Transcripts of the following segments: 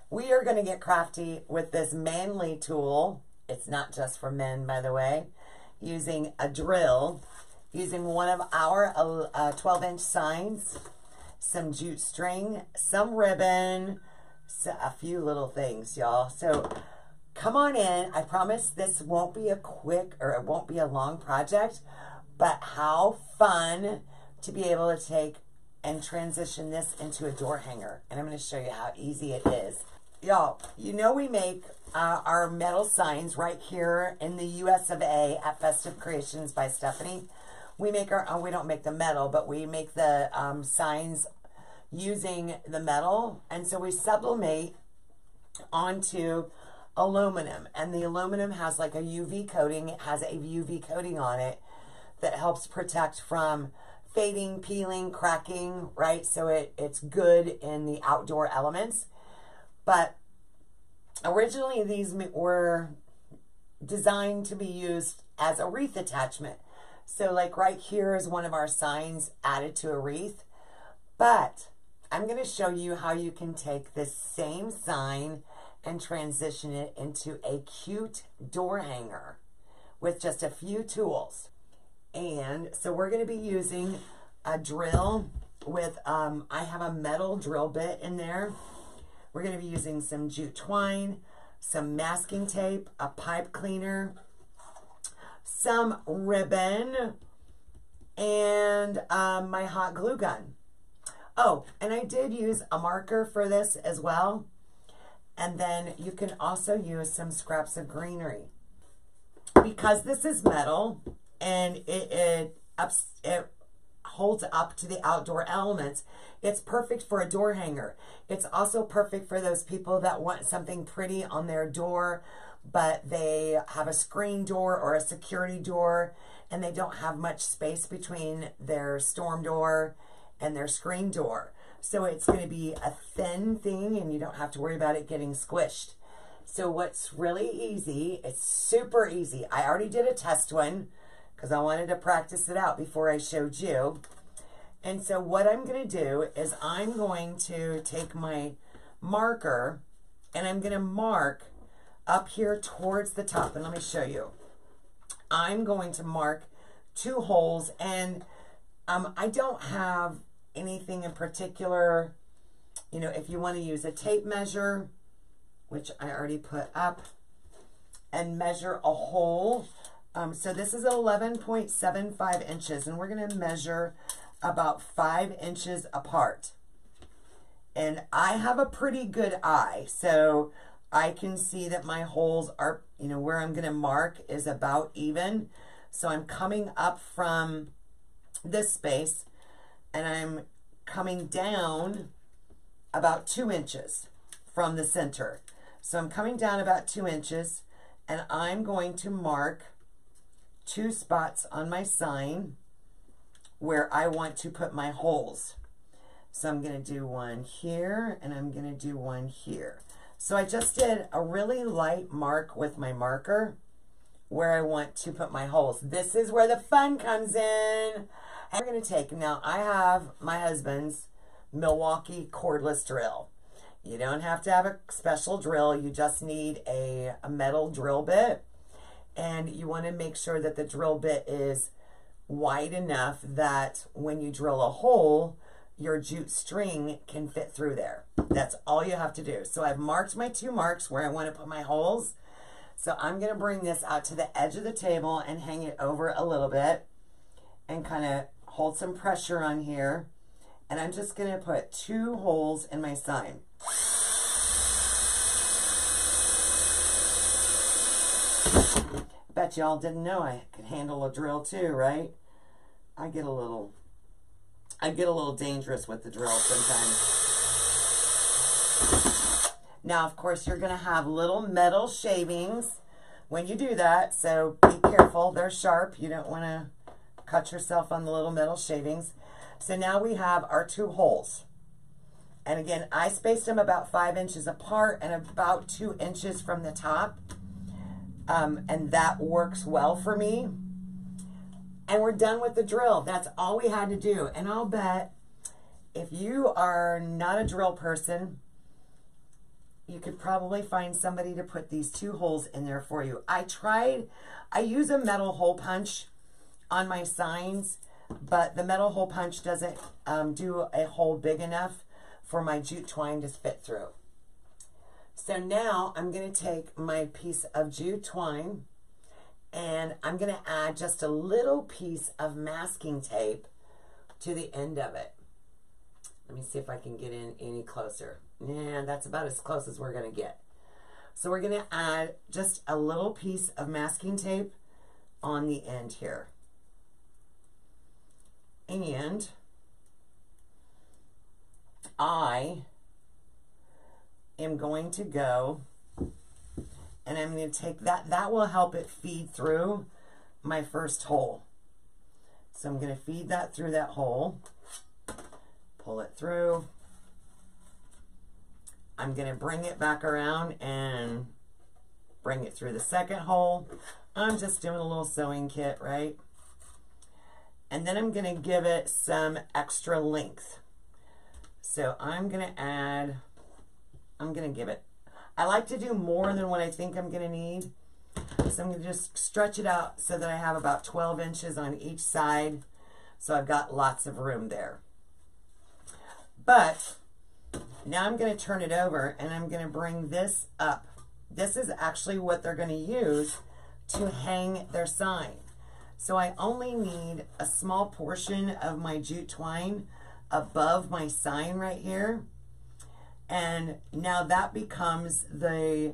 We are going to get crafty with this manly tool. It's not just for men, by the way. Using a drill, using one of our 12-inch signs, some jute string, some ribbon, a few little things, y'all. So come on in. I promise this won't be a quick, or it won't be a long project, but how fun to be able to take and transition this into a door hanger. And I'm going to show you how easy it is. Y'all, you know we make our metal signs right here in the US of A at Festive Creations by Stephanie. We make our, we don't make the metal, but we make the signs using the metal. And so we sublimate onto aluminum. And the aluminum has like a UV coating. It has a UV coating on it that helps protect from fading, peeling, cracking, right? So it's good in the outdoor elements. But originally these were designed to be used as a wreath attachment. So like right here is one of our signs added to a wreath. But I'm going to show you how you can take this same sign and transition it into a cute door hanger with just a few tools. And so we're going to be using a drill with, I have a metal drill bit in there. We're going to be using some jute twine, some masking tape, a pipe cleaner, some ribbon, and my hot glue gun. Oh, and I did use a marker for this as well. And then you can also use some scraps of greenery. Because this is metal and it holds up to the outdoor elements, it's perfect for a door hanger. It's also perfect for those people that want something pretty on their door, but they have a screen door or a security door and they don't have much space between their storm door and their screen door. So it's going to be a thin thing and you don't have to worry about it getting squished. So what's really easy, it's super easy. I already did a test one because I wanted to practice it out before I showed you. And so what I'm going to do is I'm going to take my marker and I'm going to mark up here towards the top. And let me show you. I'm going to mark 2 holes, and I don't have anything in particular. You know, if you want to use a tape measure, which I already put up, and measure a hole. So this is 11.75 inches, and we're going to measure about 5 inches apart. And I have a pretty good eye, so I can see that my holes are, you know, where I'm going to mark is about even. So I'm coming up from this space and I'm coming down about 2 inches from the center. So I'm coming down about 2 inches and I'm going to mark 2 spots on my sign where I want to put my holes. So I'm going to do one here and I'm going to do one here. So I just did a really light mark with my marker where I want to put my holes. This is where the fun comes in. And we're going to take, now I have my husband's Milwaukee cordless drill. You don't have to have a special drill. You just need a metal drill bit. And you want to make sure that the drill bit is wide enough that when you drill a hole, your jute string can fit through there. That's all you have to do. So I've marked my 2 marks where I want to put my holes. So I'm going to bring this out to the edge of the table and hang it over a little bit and kind of hold some pressure on here. And I'm just going to put 2 holes in my sign. Bet y'all didn't know I could handle a drill too, right? I get a little dangerous with the drill sometimes. Now, of course, you're going to have little metal shavings when you do that, so be careful. They're sharp. You don't want to cut yourself on the little metal shavings. So now we have our 2 holes. And again, I spaced them about 5 inches apart and about 2 inches from the top. And that works well for me. And we're done with the drill. That's all we had to do. And I'll bet if you are not a drill person, you could probably find somebody to put these 2 holes in there for you. I use a metal hole punch on my signs, but the metal hole punch doesn't do a hole big enough for my jute twine to fit through. So now I'm going to take my piece of jute twine and I'm going to add just a little piece of masking tape to the end of it. Let me see if I can get in any closer. Yeah, that's about as close as we're going to get. So we're going to add just a little piece of masking tape on the end here. And I am going to go and I'm going to take that will help it feed through my first hole. So I'm going to feed that through that hole, pull it through. I'm going to bring it back around and bring it through the second hole. I'm just doing a little sewing kit, right? And then I'm going to give it some extra length. So I'm going to give it, I like to do more than what I think I'm going to need. So I'm going to just stretch it out so that I have about 12 inches on each side. So I've got lots of room there. But now I'm going to turn it over and I'm going to bring this up. This is actually what they're going to use to hang their sign. So I only need a small portion of my jute twine above my sign right here. And now that becomes the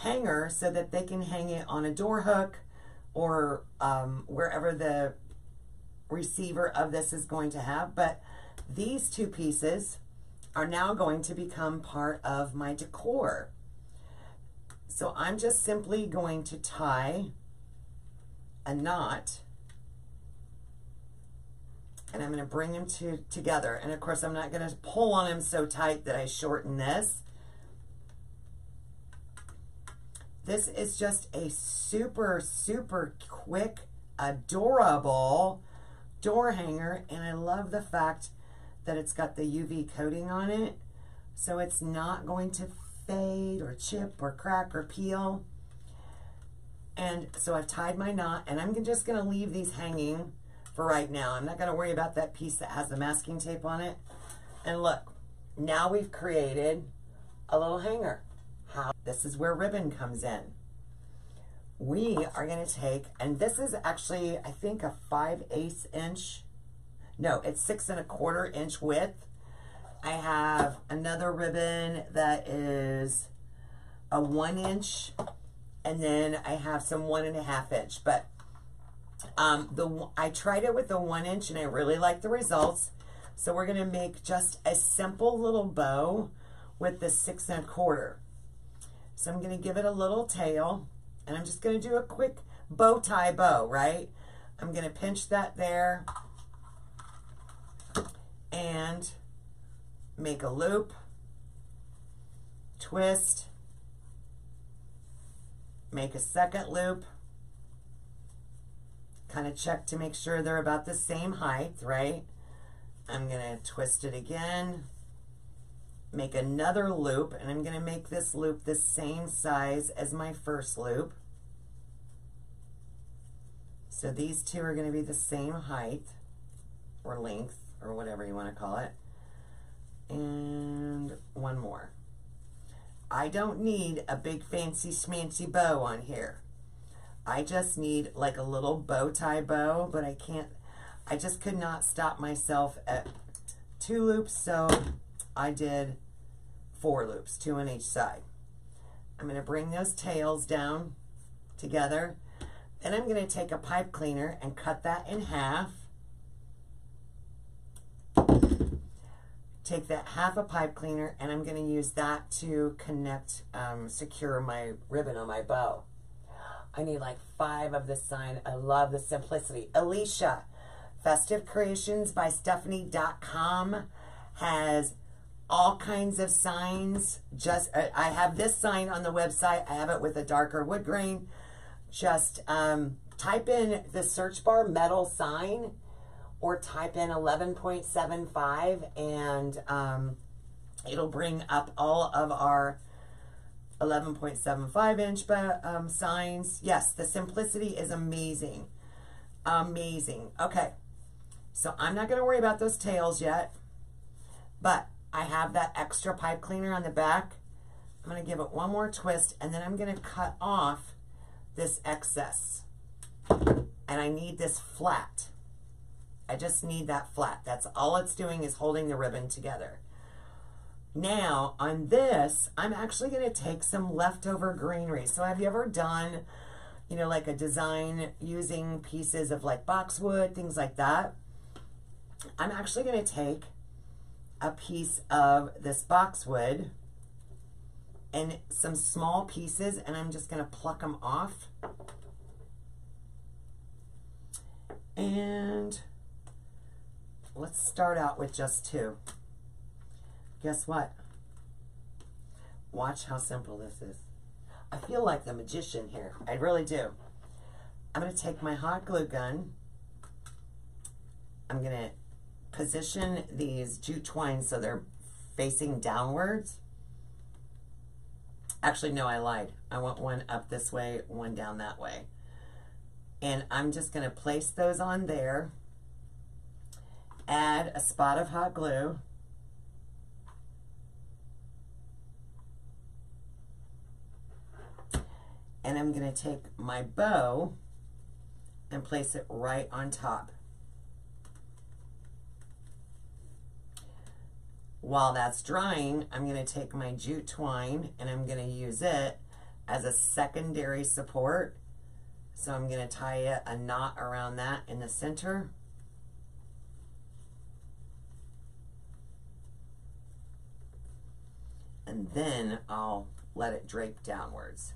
hanger so that they can hang it on a door hook or wherever the receiver of this is going to have. But these 2 pieces are now going to become part of my decor. So I'm just simply going to tie a knot and I'm going to bring them together. And of course I'm not going to pull on them so tight that I shorten this. This is just a super, super quick, adorable door hanger. And I love the fact that it's got the UV coating on it. So it's not going to fade or chip or crack or peel. And so I've tied my knot and I'm just going to leave these hanging for right now. I'm not going to worry about that piece that has the masking tape on it. And look, now we've created a little hanger. This is where ribbon comes in. We are going to take, and this is actually, I think, a 5/8 inch. No, it's 6 1/4 inch width. I have another ribbon that is a 1 inch, and then I have some 1.5 inch. But I tried it with the 1 inch, and I really like the results. So we're going to make just a simple little bow with the 6 1/4. So I'm going to give it a little tail, and I'm just going to do a quick bow tie bow, right? I'm going to pinch that there and make a loop, twist, make a second loop, kind of check to make sure they're about the same height, right? I'm going to twist it again, make another loop, and I'm going to make this loop the same size as my first loop. So these 2 are going to be the same height or length or whatever you want to call it. And one more. I don't need a big fancy schmancy bow on here. I just need like a little bow tie bow, but I just could not stop myself at 2 loops, so I did 4 loops, 2 on each side. I'm going to bring those tails down together. Then I'm going to take a pipe cleaner and cut that in half. Take that half a pipe cleaner and I'm going to use that to connect, secure my ribbon on my bow. I need like 5 of this sign. I love the simplicity. Alicia, Festive Creations by Stephanie.com has all kinds of signs. I have this sign on the website. I have it with a darker wood grain. Just type in the search bar metal sign or type in 11.75 and it'll bring up all of our 11.75 inch signs. Yes, the simplicity is amazing. Amazing. Okay, so I'm not going to worry about those tails yet, but I have that extra pipe cleaner on the back. I'm going to give it one more twist, and then I'm going to cut off this excess. And I need this flat. I just need that flat. That's all it's doing, is holding the ribbon together. Now, on this, I'm actually going to take some leftover greenery. So have you ever done, you know, like a design using pieces of like boxwood, things like that? I'm actually going to take a piece of this boxwood and some small pieces, and I'm just going to pluck them off. And let's start out with just two. Guess what? Watch how simple this is. I feel like the magician here. I really do. I'm going to take my hot glue gun. I'm going to position these jute twines so they're facing downwards. Actually, no, I lied. I want one up this way, one down that way. And I'm just going to place those on there. Add a spot of hot glue. And I'm going to take my bow and place it right on top. While that's drying, I'm going to take my jute twine and I'm going to use it as a secondary support. So I'm going to tie a knot around that in the center. And then I'll let it drape downwards.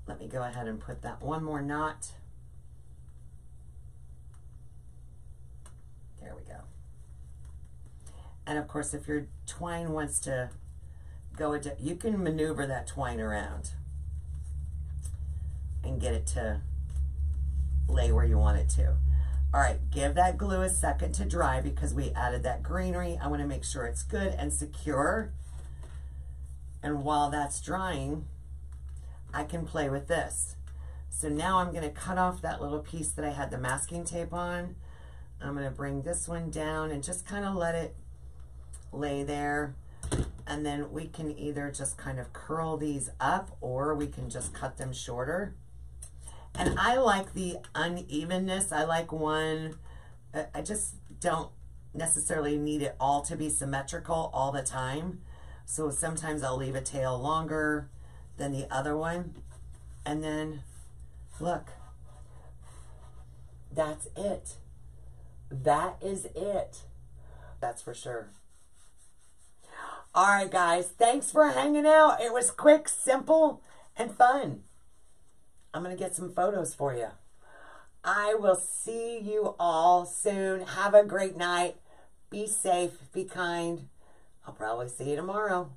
Let me go ahead and put that one more knot. There we go. And of course, if your twine wants to go into, you can maneuver that twine around and get it to lay where you want it to. All right, give that glue a second to dry because we added that greenery. I want to make sure it's good and secure. And while that's drying, I can play with this. So now I'm going to cut off that little piece that I had the masking tape on. I'm going to bring this one down and just kind of let it lay there. And then we can either just kind of curl these up or we can just cut them shorter. And I like the unevenness. I like one, I just don't necessarily need it all to be symmetrical all the time. So sometimes I'll leave a tail longer than the other one. And then look, that's it. That is it. That's for sure. All right, guys, thanks for hanging out. It was quick, simple, and fun. I'm going to get some photos for you. I will see you all soon. Have a great night. Be safe. Be kind. I'll probably see you tomorrow.